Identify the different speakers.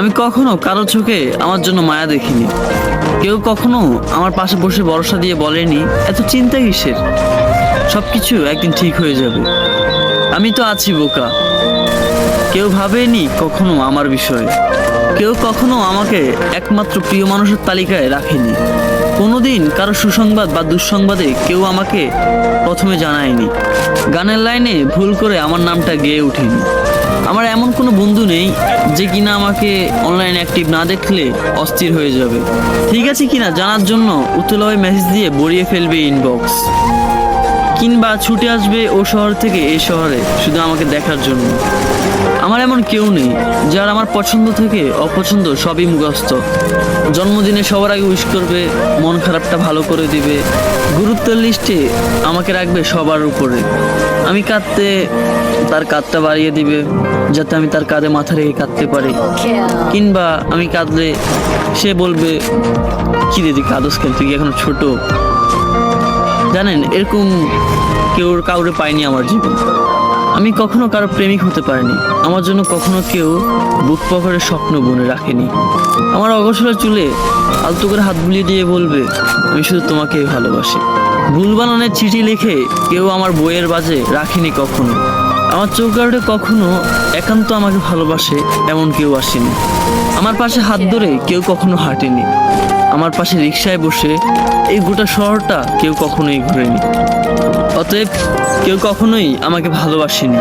Speaker 1: আমি কখনো কারো চোখে আমার জন্য মায়া দেখিনি। কেউ কখনো আমার পাশে বসে ভরসা দিয়ে বলেনি এত চিন্তা কিসের, সবকিছু একদিন ঠিক হয়ে যাবে। আমি তো আছি বোকা। কেউ ভাবেনি কখনো আমার বিষয়ে। কেউ কখনো আমাকে একমাত্র প্রিয় মানুষের তালিকায় রাখেনি। কোনোদিন কারো সুসংবাদ বা দুঃসংবাদে কেউ আমাকে প্রথমে জানায়নি। গানের লাইনে ভুল করে আমার নামটা গেয়ে ওঠেনি। আমার এমন কোনো বন্ধু নেই যে কিনা আমাকে অনলাইন অ্যাক্টিভ না দেখলে অস্থির হয়ে যাবে, ঠিক আছে কিনা জানার জন্য উতলায় মেসেজ দিয়ে ভরিয়ে ফেলবে ইনবক্স, কিংবা ছুটে আসবে ও শহর থেকে এই শহরে শুধু আমাকে দেখার জন্য। আমার এমন কেউ নেই যার আমার পছন্দ থেকে অপছন্দ সবই মুখস্থ। জন্মদিনে সবার আগে উইশ করবে, মন খারাপটা ভালো করে দিবে, গুরুত্বের লিস্টে আমাকে রাখবে সবার উপরে। আমি কাঁদতে তার কাঁধটা বাড়িয়ে দিবে যাতে আমি তার কাঁধে মাথা রেখে কাঁদতে পারি, কিংবা আমি কাঁদলে সে বলবে কি দিদি কাঁদস কেন, তুই কি এখনো ছোট। জানেন, এরকম কাউরে পাইনি আমার জীবন। আমি কখনো কারো প্রেমিক হতে পারিনি। আমার জন্য কখনো কেউ বুক পকেটে স্বপ্ন বুনে রাখেনি। আমার অগোছলা চুলে আলতো করে হাত বুলিয়ে দিয়ে বলবে আমি শুধু তোমাকেই ভালোবাসি। ভুল বানানের চিঠি লিখে কেউ আমার বইয়ের বাজে রাখেনি কখনো। আমার চোখ গাড়ে কখনো একান্ত আমাকে ভালোবাসে এমন কেউ আসেনি। আমার পাশে হাত ধরে কেউ কখনো হাঁটেনি। আমার পাশে রিকশায় বসে এই গোটা শহরটা কেউ কখনোই ঘুরেনি। অতএব কেউ কখনোই আমাকে ভালোবাসেনি।